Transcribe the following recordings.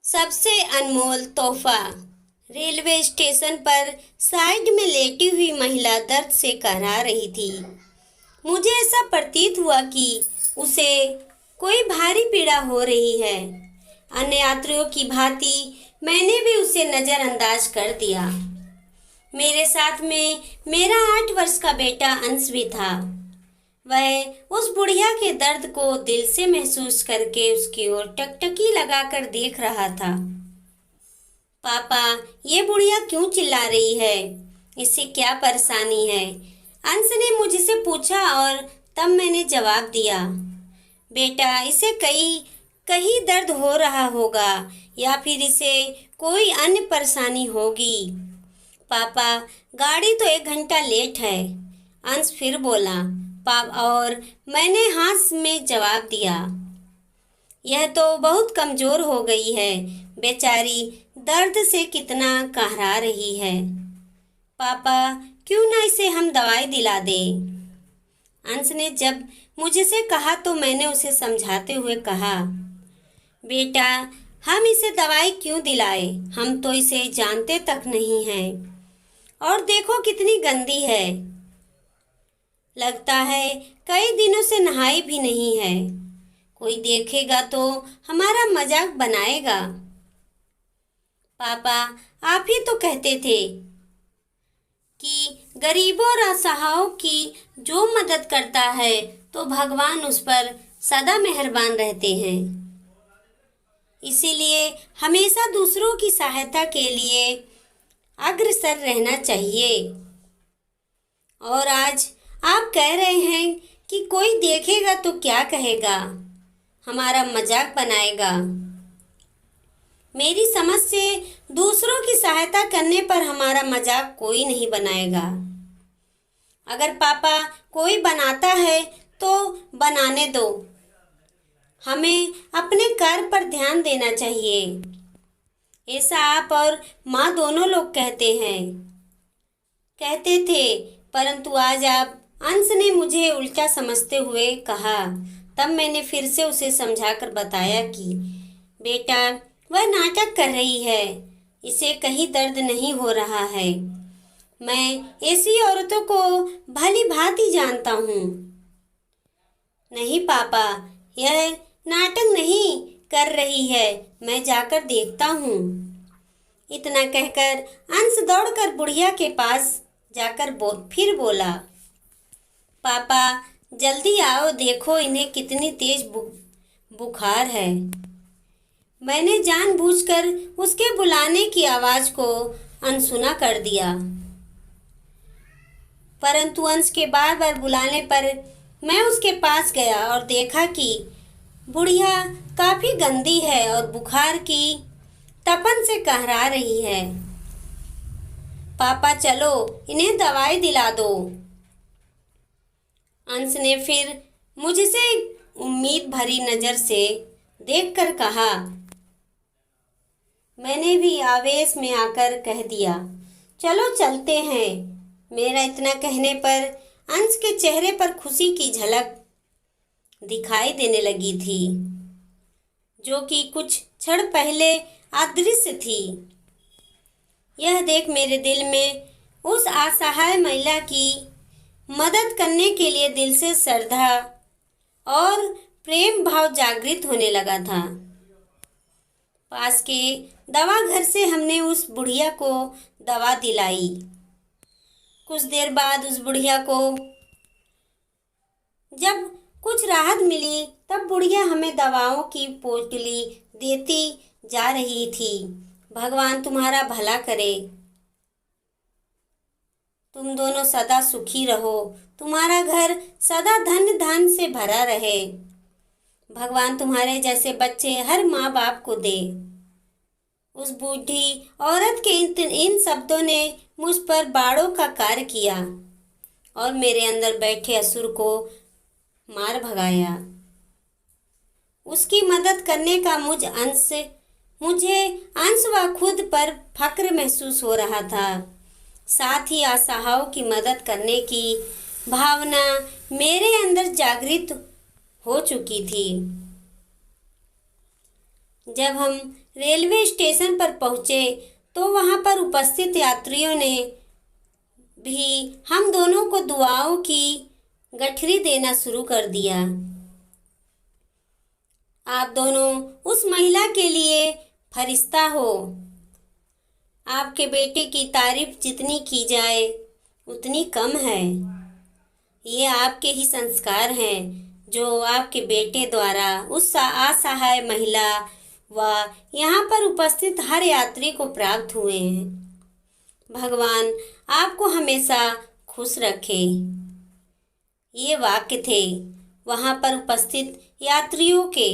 सबसे अनमोल तोहफा। Railway station पर साइड में लेटी हुई महिला दर्द से कहरा रही थी। मुझे ऐसा प्रतीत हुआ कि उसे कोई भारी पीड़ा हो रही है। अन्य यात्रियों की भांति मैंने भी उसे नजरअंदाज कर दिया। मेरे साथ में मेरा 8 वर्ष का बेटा अंश भी था। वह उस बुढ़िया के दर्द को दिल से महसूस करके उसकी ओर टकटकी लगाकर देख रहा था। पापा, ये बुढ़िया क्यों चिल्ला रही है? इसे क्या परेशानी है? अंश ने मुझसे पूछा और तब मैंने जवाब दिया, बेटा, इसे कहीं दर्द हो रहा होगा या फिर इसे कोई अन्य परेशानी होगी। पापा, गाड़ी तो 1 घंटा लेट है। अंश फिर बोला। और मैंने हाथ में जवाब दिया, यह तो बहुत कमजोर हो गई है। बेचारी दर्द से कितना कहरा रही है। पापा, क्यों ना इसे हम दवाई दिला दें? अंश ने जब मुझसे कहा तो मैंने उसे समझाते हुए कहा, बेटा, हम इसे दवाई क्यों दिलाए? हम तो इसे जानते तक नहीं हैं। और देखो कितनी गंदी है। लगता है कई दिनों से नहाई भी नहीं है। कोई देखेगा तो हमारा मजाक बनाएगा। पापा, आप ही तो कहते थे कि गरीबों और असहायों की जो मदद करता है तो भगवान उस पर सदा मेहरबान रहते हैं। इसीलिए हमेशा दूसरों की सहायता के लिए अग्रसर रहना चाहिए। और आज आप कह रहे हैं कि कोई देखेगा तो क्या कहेगा, हमारा मजाक बनाएगा। मेरी समझ से दूसरों की सहायता करने पर हमारा मजाक कोई नहीं बनाएगा। अगर पापा कोई बनाता है तो बनाने दो। हमें अपने कार्य पर ध्यान देना चाहिए। ऐसा आप और माँ दोनों लोग कहते थे, परंतु आज आप अंश ने मुझे उल्टा समझते हुए कहा। तब मैंने फिर से उसे समझाकर बताया कि बेटा, वह नाटक कर रही है। इसे कहीं दर्द नहीं हो रहा है। मैं ऐसी औरतों को भली भांति जानता हूँ। नहीं पापा, यह नाटक नहीं कर रही है। मैं जाकर देखता हूँ। इतना कहकर अंश दौड़कर बुढ़िया के पास जाकर फिर बोला, पापा, जल्दी आओ, देखो इन्हें कितनी तेज बुखार है। मैंने जानबूझकर उसके बुलाने की आवाज को अनसुना कर दिया, परंतु अंश के बार बार बुलाने पर मैं उसके पास गया और देखा कि बुढ़िया काफी गंदी है और बुखार की तपन से कहरा रही है। पापा, चलो इन्हें दवाई दिला दो। अंश ने फिर मुझसे उम्मीद भरी नजर से देखकर कहा। मैंने भी आवेश में आकर कह दिया, चलो चलते हैं। मेरा इतना कहने पर अंश के चेहरे पर खुशी की झलक दिखाई देने लगी थी, जो कि कुछ क्षण पहले अदृश्य थी। यह देख मेरे दिल में उस असहाय महिला की मदद करने के लिए दिल से श्रद्धा और प्रेम भाव जागृत होने लगा था। पास के दवा घर से हमने उस बुढ़िया को दवा दिलाई। कुछ देर बाद उस बुढ़िया को जब कुछ राहत मिली तब बुढ़िया हमें दवाओं की पोटली देती जा रही थी। भगवान तुम्हारा भला करे। तुम दोनों सदा सुखी रहो। तुम्हारा घर सदा धन धान से भरा रहे। भगवान तुम्हारे जैसे बच्चे हर माँ बाप को दे। उस बूढ़ी औरत के इन शब्दों ने मुझ पर बाड़ों का कार्य किया और मेरे अंदर बैठे असुर को मार भगाया। उसकी मदद करने का मुझे अंश व खुद पर फक्र महसूस हो रहा था। साथ ही असहायों की मदद करने की भावना मेरे अंदर जागृत हो चुकी थी। जब हम रेलवे स्टेशन पर पहुंचे तो वहां पर उपस्थित यात्रियों ने भी हम दोनों को दुआओं की गठरी देना शुरू कर दिया। आप दोनों उस महिला के लिए फरिश्ता हो। आपके बेटे की तारीफ जितनी की जाए उतनी कम है। ये आपके ही संस्कार हैं जो आपके बेटे द्वारा उस असहाय महिला व यहाँ पर उपस्थित हर यात्री को प्राप्त हुए हैं। भगवान आपको हमेशा खुश रखे। ये वाक्य थे वहाँ पर उपस्थित यात्रियों के।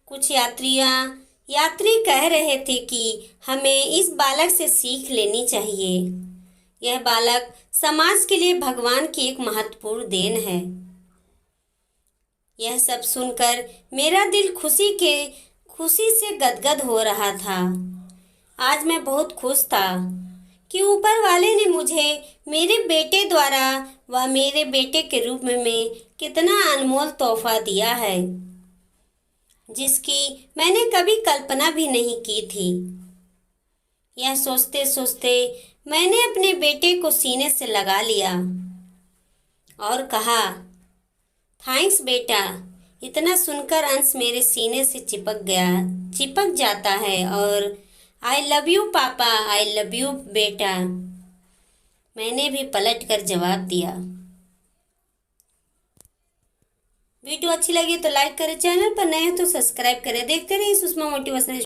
कुछ यात्री कह रहे थे कि हमें इस बालक से सीख लेनी चाहिए। यह बालक समाज के लिए भगवान की एक महत्वपूर्ण देन है। यह सब सुनकर मेरा दिल खुशी से गदगद हो रहा था। आज मैं बहुत खुश था कि ऊपर वाले ने मुझे मेरे बेटे द्वारा व मेरे बेटे के रूप में कितना अनमोल तोहफा दिया है, जिसकी मैंने कभी कल्पना भी नहीं की थी। यह सोचते सोचते मैंने अपने बेटे को सीने से लगा लिया और कहा, थैंक्स बेटा। इतना सुनकर अंश मेरे सीने से चिपक जाता है और आई लव यू पापा, आई लव यू बेटा, मैंने भी पलट कर जवाब दिया। वीडियो अच्छी लगी तो लाइक करें, चैनल पर नए हैं तो सब्सक्राइब करें। देखते रहिए सुषमा मोटिवेशनल।